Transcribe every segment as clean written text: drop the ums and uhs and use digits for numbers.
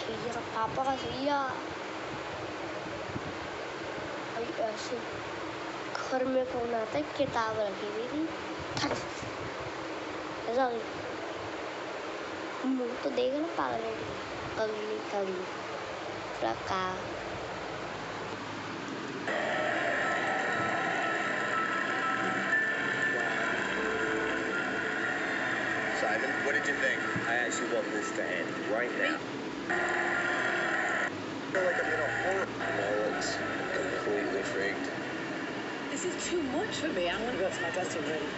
सुइया, पापा का सुइया। भाई ऐसे घर में फोन आता है, किताब रखी हुई थी, ऐसा मुँह तो देख ना पागल है, अगली कगली रखा। Simon, what did you think? I actually want this to end right now. I feel like I'm in a horror. No, it's completely freaked. This is too much for me. I want to go to my dressing room.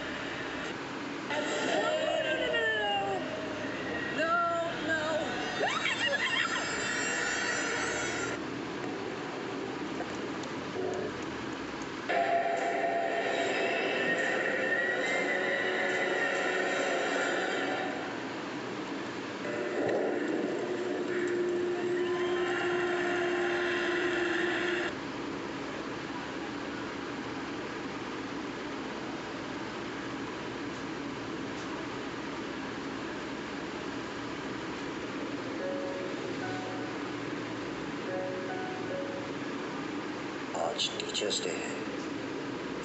आज teachers day है।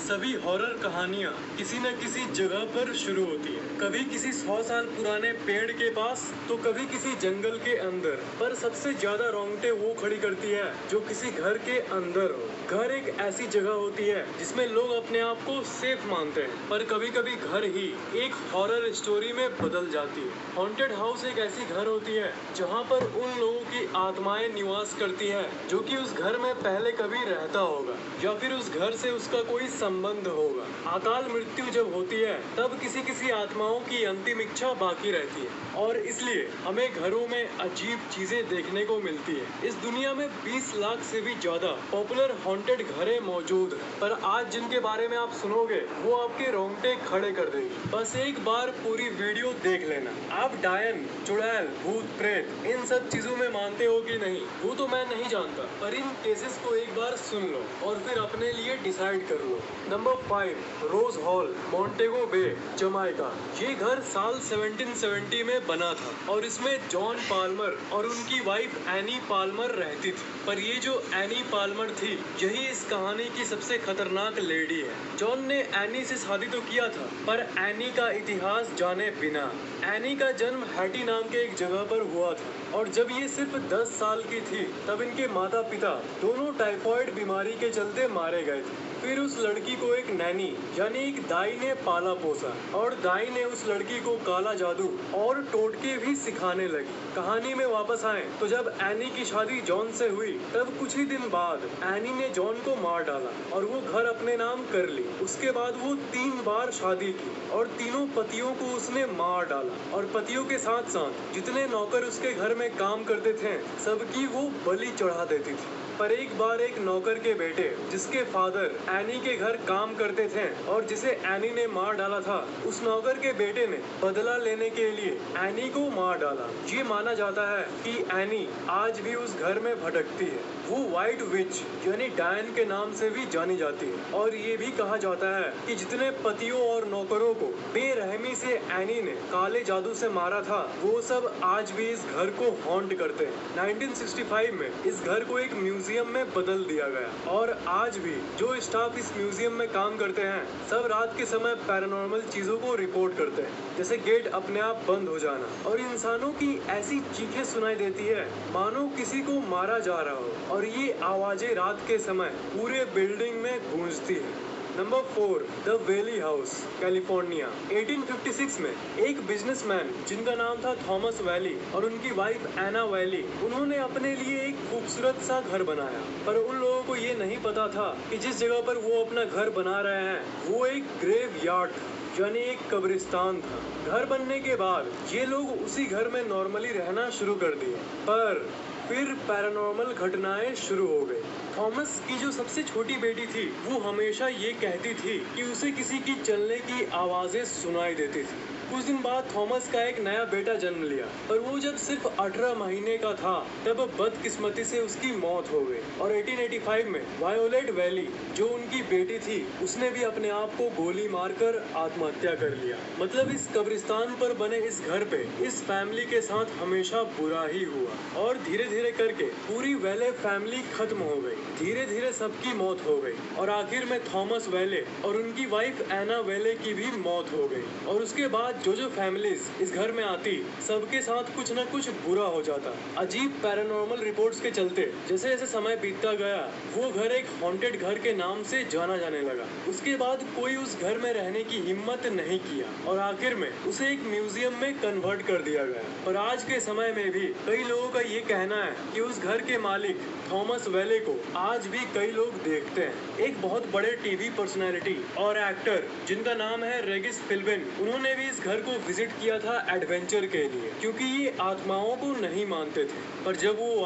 सभी horror कहानियाँ किसी न किसी जगह पर शुरू होती है, कभी किसी 100 साल पुराने पेड़ के पास तो कभी किसी जंगल के अंदर। पर सबसे ज्यादा रोंगटे वो खड़ी करती है जो किसी घर के अंदर हो। घर एक ऐसी जगह होती है जिसमें लोग अपने आप को सेफ मानते हैं, पर कभी कभी घर ही एक हॉरर स्टोरी में बदल जाती है। हॉन्टेड हाउस एक ऐसी घर होती है जहाँ पर उन लोगों की आत्माएं निवास करती है जो कि उस घर में पहले कभी रहता होगा या फिर उस घर से उसका कोई संबंध होगा। अकाल मृत्यु जब होती है तब किसी किसी आत्माओं की अंतिम इच्छा बाकी रहती है और इसलिए हमें घरों में अजीब चीजें देखने को मिलती है। इस दुनिया में 20 लाख से भी ज्यादा पॉपुलर हॉन्टेड घरें मौजूद हैं, पर आज जिनके बारे में आप सुनोगे वो आपके रोंगटे खड़े कर देंगे। बस एक बार पूरी वीडियो देख लेना। आप डायन, चुड़ैल, भूत, प्रेत इन सब चीजों में मानते हो कि नहीं वो तो मैं नहीं जानता, पर इन केसेस को एक बार सुन लो और फिर अपने लिए डिसाइड कर लो। नंबर 5, रोज हॉल, मोंटेगो बे, जमाइका। ये घर साल 1770 में बना था और इसमें जॉन पाल्मर और उनकी वाइफ एनी पाल्मर रहती थी। पर ये जो एनी पाल्मर थी यही इस कहानी की सबसे खतरनाक लेडी है। जॉन ने एनी से शादी तो किया था पर एनी का इतिहास जाने बिना। एनी का जन्म हैटी नाम के एक जगह पर हुआ था और जब ये सिर्फ 10 साल की थी तब इनके माता पिता दोनों टाइफॉइड बीमारी के चलते मारे गए थे। फिर उस लड़की को एक नैनी यानी एक दाई ने पाला पोसा और दाई ने उस लड़की को काला जादू और टोटके भी सिखाने लगी। कहानी में वापस आए तो जब एनी की शादी जॉन से हुई तब कुछ ही दिन बाद एनी ने जॉन को मार डाला और वो घर अपने नाम कर ली। उसके बाद वो 3 बार शादी की और तीनों पतियों को उसने मार डाला और पतियों के साथ साथ जितने नौकर उसके घर में काम करते थे सबकी वो बलि चढ़ा देती थी। पर एक बार एक नौकर के बेटे जिसके फादर एनी के घर काम करते थे और जिसे एनी ने मार डाला था, उस नौकर के बेटे ने बदला लेने के लिए एनी को मार डाला। ये माना जाता है कि एनी आज भी उस घर में भटकती है। वो व्हाइट विच यानी डायन के नाम से भी जानी जाती है और ये भी कहा जाता है कि जितने पतियों और नौकरों को बेरहमी से एनी ने काले जादू से मारा था वो सब आज भी इस घर को हॉन्ट करते हैं। 1965 में इस घर को एक म्यूजियम में बदल दिया गया और आज भी जो स्टाफ इस म्यूजियम में काम करते हैं सब रात के समय पैरानॉर्मल चीजों को रिपोर्ट करते हैं, जैसे गेट अपने आप बंद हो जाना और इंसानों की ऐसी चीखें सुनाई देती है मानो किसी को मारा जा रहा हो और ये आवाजें रात के समय पूरे बिल्डिंग में गूंजती है। Number 4, the Valley House, California. 1856 में एक बिजनेसमैन जिनका नाम था थॉमस वैली और उनकी वाइफ एना वैली, उन्होंने अपने लिए एक खूबसूरत सा घर बनाया। पर उन लोगों को ये नहीं पता था कि जिस जगह पर वो अपना घर बना रहे हैं वो एक ग्रेव यार्ड यानी एक कब्रिस्तान था। घर बनने के बाद ये लोग उसी घर में नॉर्मली रहना शुरू कर दिए, पर फिर पैरानॉर्मल घटनाएं शुरू हो गई। थॉमस की जो सबसे छोटी बेटी थी वो हमेशा ये कहती थी कि उसे किसी की चलने की आवाजें सुनाई देती थी। कुछ दिन बाद थॉमस का एक नया बेटा जन्म लिया, पर वो जब सिर्फ 18 महीने का था तब बदकिस्मती से उसकी मौत हो गई। और 1885 में वायोलेट वैली, जो उनकी बेटी थी, उसने भी अपने आप को गोली मारकर आत्महत्या कर लिया। मतलब इस कब्रिस्तान पर बने इस घर पे इस फैमिली के साथ हमेशा बुरा ही हुआ, और धीरे धीरे करके पूरी वेले फैमिली खत्म हो गई। धीरे धीरे सबकी मौत हो गई, और आखिर में थॉमस वेले और उनकी वाइफ एना वेले की भी मौत हो गई। और उसके बाद जो फैमिलीज इस घर में आती, सबके साथ कुछ न कुछ बुरा हो जाता। अजीब पैरानॉर्मल रिपोर्ट्स के चलते जैसे जैसे समय बीतता गया, वो घर एक हॉन्टेड घर के नाम से जाना जाने लगा। उसके बाद कोई उस घर में रहने की हिम्मत नहीं किया, और आखिर में उसे एक म्यूजियम में कन्वर्ट कर दिया गया। पर आज के समय में भी कई लोगों का ये कहना है कि उस घर के मालिक थॉमस वेले को आज भी कई लोग देखते हैं। एक बहुत बड़े टीवी पर्सनैलिटी और एक्टर जिनका नाम है रेगिस फिल्बिन, उन्होंने भी इस घर को विजिट किया था एडवेंचर के लिए, क्योंकि ये आत्माओं को नहीं मानते थे। पर जब वो